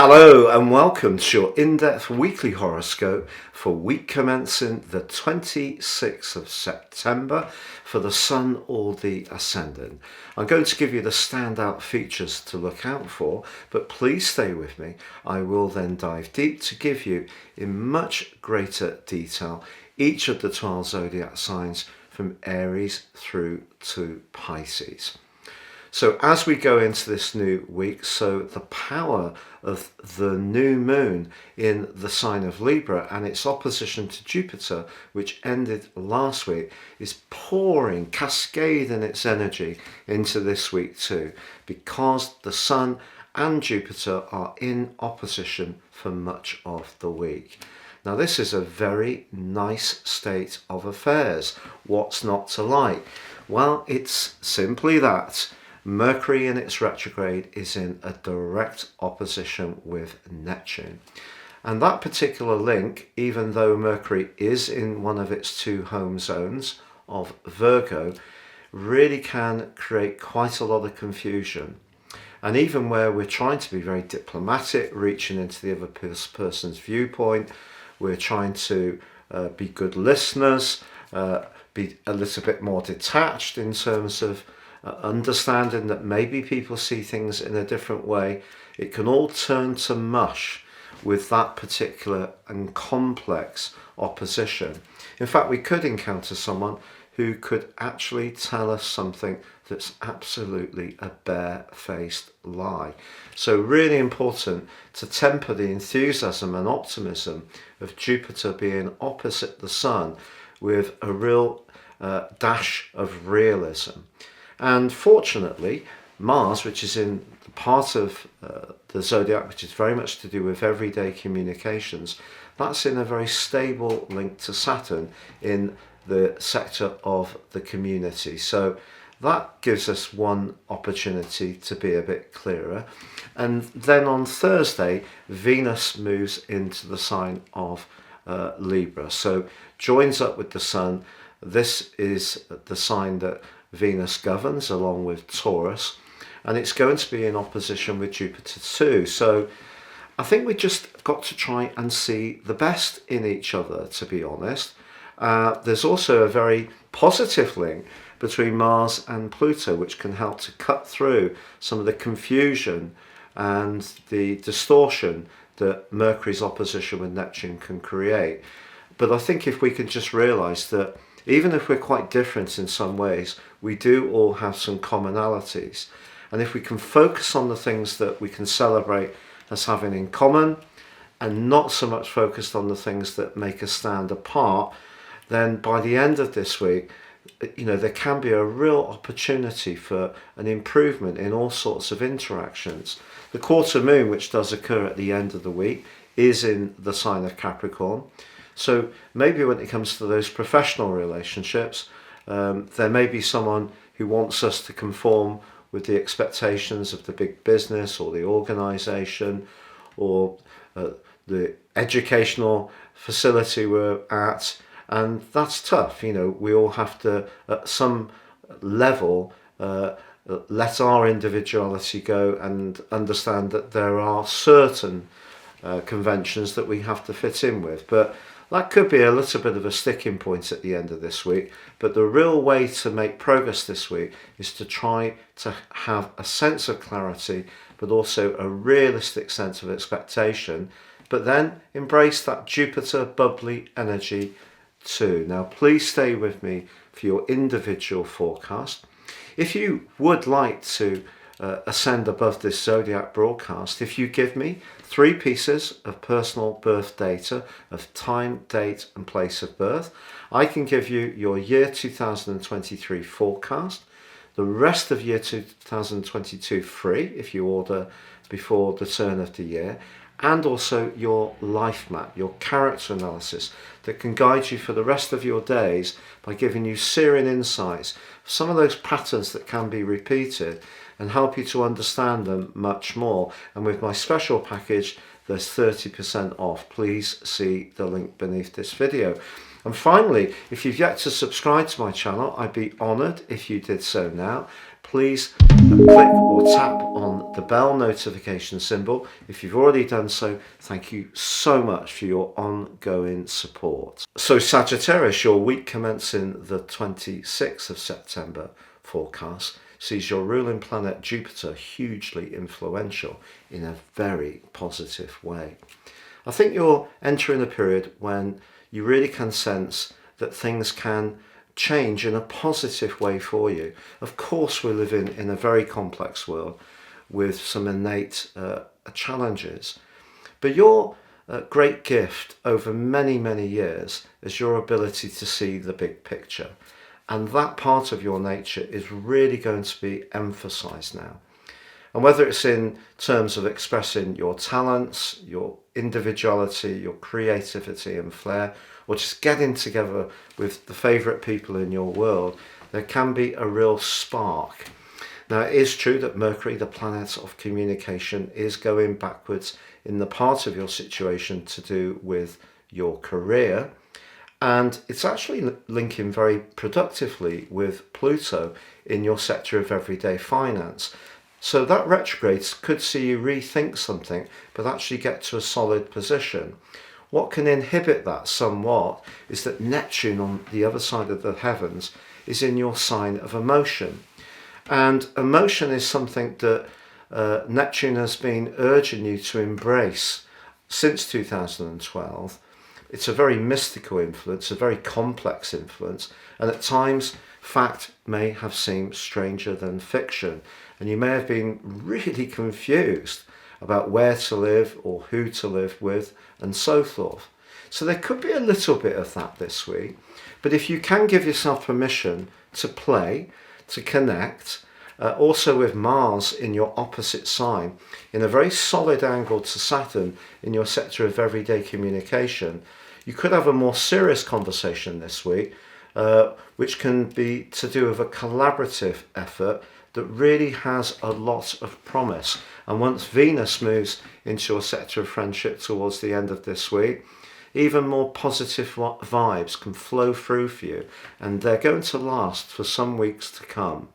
Hello and welcome to your in-depth weekly horoscope for week commencing the 26th of September for the Sun or the Ascendant. I'm going to give you the standout features to look out for, but please stay with me. I will then dive deep to give you in much greater detail each of the 12 zodiac signs from Aries through to Pisces. So as we go into this new week, so the power of the new moon in the sign of Libra and its opposition to Jupiter, which ended last week, is pouring, cascading its energy into this week too, because the Sun and Jupiter are in opposition for much of the week. Now this is a very nice state of affairs. What's not to like? Well, it's simply that Mercury in its retrograde is in a direct opposition with Neptune. And that particular link, even though Mercury is in one of its two home zones of Virgo, really can create quite a lot of confusion. And even where we're trying to be very diplomatic, reaching into the other person's viewpoint, we're trying to be good listeners, be a little bit more detached in terms of understanding that maybe people see things in a different way, it can all turn to mush with that particular and complex opposition. In fact, we could encounter someone who could actually tell us something that's absolutely a bare-faced lie. So really important to temper the enthusiasm and optimism of Jupiter being opposite the Sun with a real dash of realism. And fortunately, Mars, which is in the part of the zodiac which is very much to do with everyday communications, that's in a very stable link to Saturn in the sector of the community. So that gives us one opportunity to be a bit clearer. And then on Thursday, Venus moves into the sign of Libra. So joins up with the Sun. This is the sign that Venus governs along with Taurus, and it's going to be in opposition with Jupiter too. So I think we just got to try and see the best in each other, to be honest. There's also a very positive link between Mars and Pluto, which can help to cut through some of the confusion and the distortion that Mercury's opposition with Neptune can create. But I think if we can just realize that even if we're quite different in some ways, we do all have some commonalities. And if we can focus on the things that we can celebrate as having in common and not so much focused on the things that make us stand apart, then by the end of this week, there can be a real opportunity for an improvement in all sorts of interactions. The quarter moon, which does occur at the end of the week, is in the sign of Capricorn. So maybe when it comes to those professional relationships, there may be someone who wants us to conform with the expectations of the big business or the organization or the educational facility we're at. And that's tough. We all have to, at some level, let our individuality go and understand that there are certain conventions that we have to fit in with. But that could be a little bit of a sticking point at the end of this week, but the real way to make progress this week is to try to have a sense of clarity, but also a realistic sense of expectation, but then embrace that Jupiter bubbly energy too. Now, please stay with me for your individual forecast. If you would like to ascend above this zodiac broadcast, if you give me 3 pieces of personal birth data of time, date and place of birth, I can give you your year 2023 forecast, the rest of year 2022 free if you order before the turn of the year, and also your life map, your character analysis that can guide you for the rest of your days by giving you searing insights, some of those patterns that can be repeated, and help you to understand them much more. And with my special package, there's 30% off. Please see the link beneath this video. And finally, if you've yet to subscribe to my channel, I'd be honoured if you did so now. Please click or tap on the bell notification symbol. If you've already done so, thank you so much for your ongoing support. So Sagittarius, your week commencing the 26th of September forecast sees your ruling planet Jupiter hugely influential in a very positive way. I think you're entering a period when you really can sense that things can change in a positive way for you. Of course, we're living in a very complex world with some innate challenges, but your great gift over many, many years is your ability to see the big picture. And that part of your nature is really going to be emphasized now. And whether it's in terms of expressing your talents, your individuality, your creativity and flair, or just getting together with the favourite people in your world, there can be a real spark. Now, it is true that Mercury, the planet of communication, is going backwards in the part of your situation to do with your career. And it's actually linking very productively with Pluto in your sector of everyday finance. So that retrograde could see you rethink something, but actually get to a solid position. What can inhibit that somewhat is that Neptune on the other side of the heavens is in your sign of emotion. And emotion is something that Neptune has been urging you to embrace since 2012. It's a very mystical influence, a very complex influence, and at times fact may have seemed stranger than fiction, and you may have been really confused about where to live or who to live with and so forth. So there could be a little bit of that this week, but if you can give yourself permission to play, to connect, also with Mars in your opposite sign, in a very solid angle to Saturn in your sector of everyday communication, you could have a more serious conversation this week, which can be to do with a collaborative effort that really has a lot of promise. And once Venus moves into your sector of friendship towards the end of this week, even more positive vibes can flow through for you, and they're going to last for some weeks to come.